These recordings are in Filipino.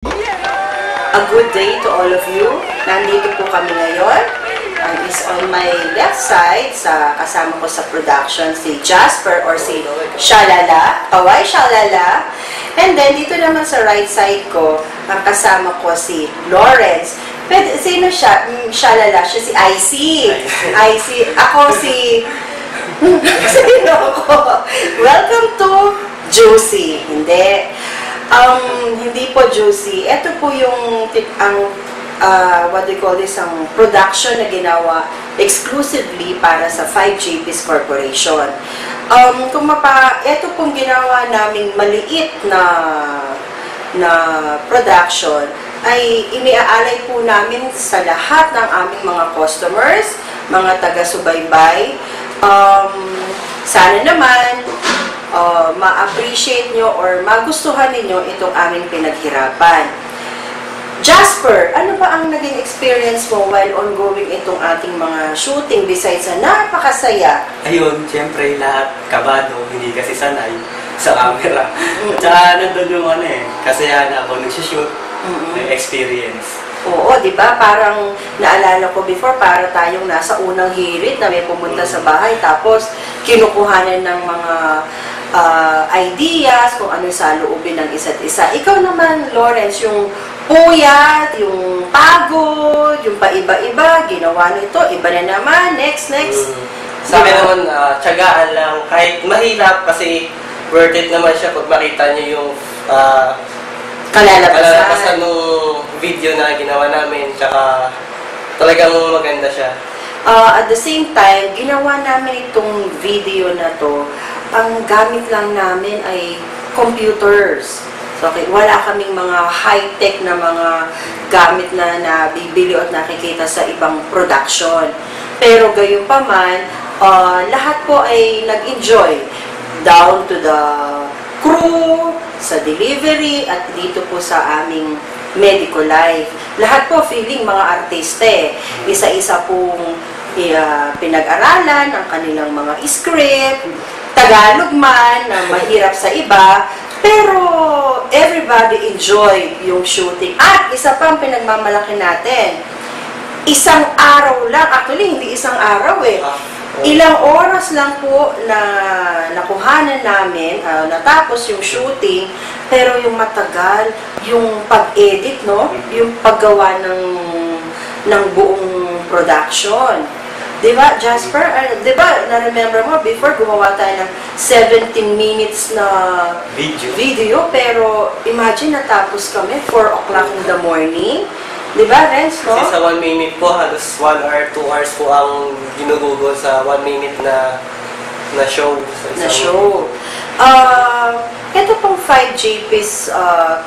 A good day to all of you. Nandito po kami ngayon. Is on my left side, kasama ko sa production, si Jasper or si Shalala. Kawai Shalala. And then, dito naman sa right side ko, ang kasama ko si Lawrence. Pero, sino siya? Shalala. Siya si IC. IC. Ako si... Sino ako? Welcome to Juicy. Hindi. Hindi po Juicy. Ito po yung what do you call this, ang production na ginawa exclusively para sa 5JP's Corporation. Ito pong ginawa naming maliit na production ay iniaalay po namin sa lahat ng aming mga customers, mga taga-subaybay. Sana naman ma-appreciate nyo or magustuhan ninyo itong aming pinaghirapan. Jasper, ano ba ang naging experience mo while ongoing itong ating mga shooting besides na napakasaya? Ayun, siyempre lahat kabado, hindi kasi sanay sa camera. Tsaka nandun yung kasayahan ako nag-shoot, experience. Oo, di ba? Parang naalala ko before, para tayong nasa unang hirit na may pumunta sa bahay, tapos kinukuhanan ng mga ideas kung ano sa loobin ng isa't isa. Ikaw naman, Lawrence, yung puyat, yung pagod, yung paiba-iba, ginawa nito, iba na naman, next. Sa akin naman, tiyagaan lang, kahit mahirap kasi worth it naman siya pag makita niyo yung kalalabasan ng video na ginawa namin, tsaka talagang maganda siya. At the same time, ginawa namin itong video na to, ang gamit lang namin ay computers. So, okay, wala kaming mga high-tech na mga gamit na nabibili at nakikita sa ibang production. Pero gayon pa man, lahat po ay nag-enjoy. Down to the crew, sa delivery, at dito po sa aming medical life. Lahat po feeling mga artiste. Isa-isa pong pinag-aralan ang kanilang mga script, Tagalog man, na mahirap sa iba, pero everybody enjoy yung shooting. At isa pa ang pinagmamalaki natin, isang araw lang, actually hindi isang araw ilang oras lang po na nakuhanan namin, natapos yung shooting, pero yung matagal, yung pag-edit, no? Yung paggawa ng buong production. Diba, Jasper? Diba, na-remember mo, before gumawa tayo ng 17 minutes na video, pero imagine natapos kami 4 o'clock in the morning. Diba, Renz, no? Kasi sa 1 minute po, halos 1 or 2 hours po ang ginugugol sa 1 minute na show. Ito pong 5JP's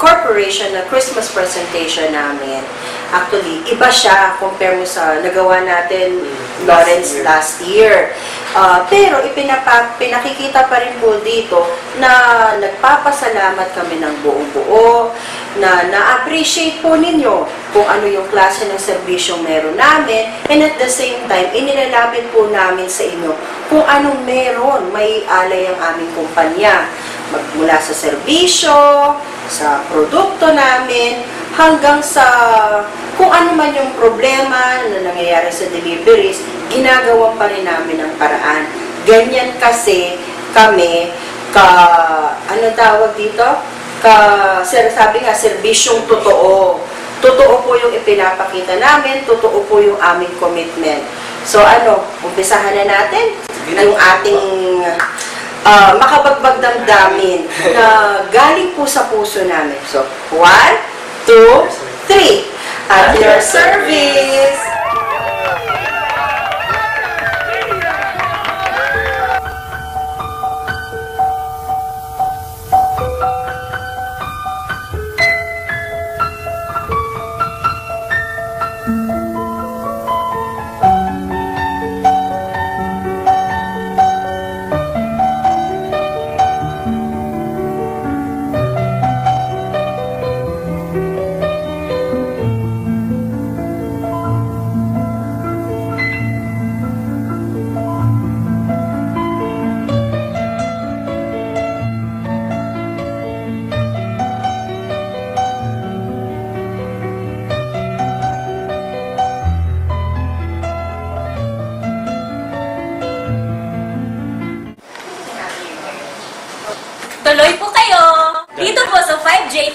Corporation na Christmas presentation namin. Actually, iba siya compare mo sa nagawa natin, Lawrence, last year. Pero pinakikita pa rin po dito na nagpapasalamat kami ng buong-buo, na na-appreciate po ninyo kung ano yung klase ng serbisyong meron namin, and at the same time, inilalapit po namin sa inyo kung anong meron, may alay ang aming kumpanya. Magmula sa serbisyo, sa produkto namin, hanggang sa kung ano man yung problema na nangyayari sa deliveries, ginagawa pa rin namin ang paraan. Ganyan kasi kami, ano tawag dito? Sabi nga, serbisyong totoo. Totoo po yung ipinapakita namin, totoo po yung aming commitment. So umpisahan na natin yung ating makabagbag damdamin na galing po sa puso namin. So, 1, 2, 3. At your service!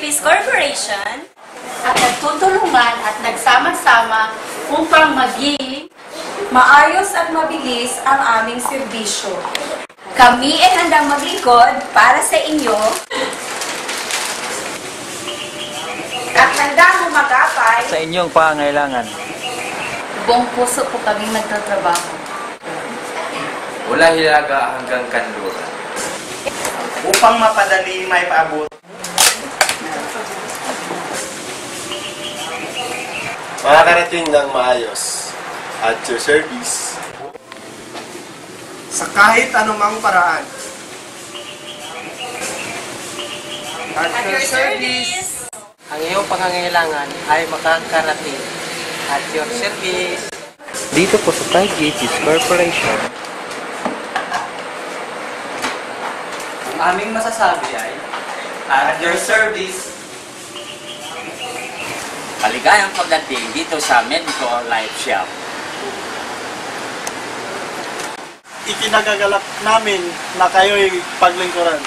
JP's Corporation at nagtutulungan at nagsama-sama upang maging maayos at mabilis ang aming serbisyo. kami ay handang maglingkod para sa inyo At handang humagapay sa inyong pangangailangan. buong puso po kami magtatrabaho. Mula Hilaga hanggang Kanluran. Upang mapadali may paabot. Makakarating ng maayos at your service. Sa kahit anumang paraan. At your service. Ang iyong pangangailangan ay makakarating at your service. Dito po sa Thai JP's Corporation. Ang aming masasabi ay at your service. Maligayang pagdating dito sa Medico Life Shop. Ikinagagalak namin na kayo'y paglingkuran.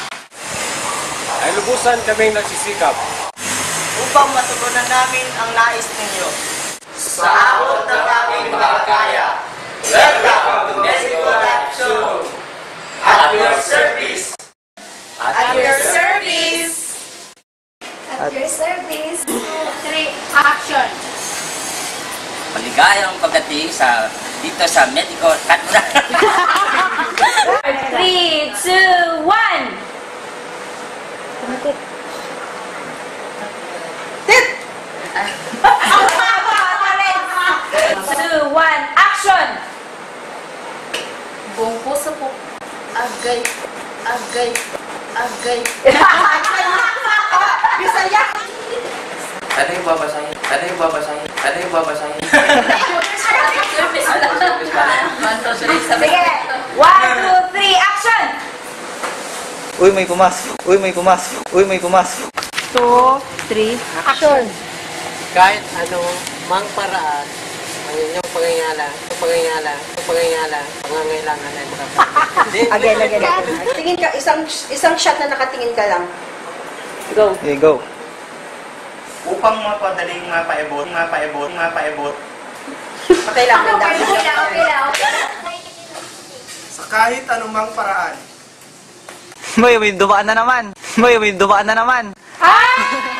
Ay lubusan kaming nagsisikap. Upang matugunan namin ang nais ninyo. Sa abot ng aming makakaya. Welcome to Medico Life Show. At your service. at your service. At your service. 3, action! Maligayang pagdating sa dito sa Medico 3, 2, 1! Two, one, action! Buong puso po. Agay. Bisaya. Ano yung babasahin? Ano yung babasahin? Ano yung babasahin? Sige! 1, 2, 3, action! Uy, may pumasok. Uy, may pumasok. Uy, may pumasok. 2, 3, action! Kahit anong mang paraan, ang inyong pangangailangan ay makapagpalit. Again. Tingin ka, isang shot na nakatingin ka lang. Okay, go. Upang mapadaling mapaibot. Okay lang, may dami. Okay lang. Sa kahit anumang paraan. May dumaan na naman. May dumaan na naman. Ah!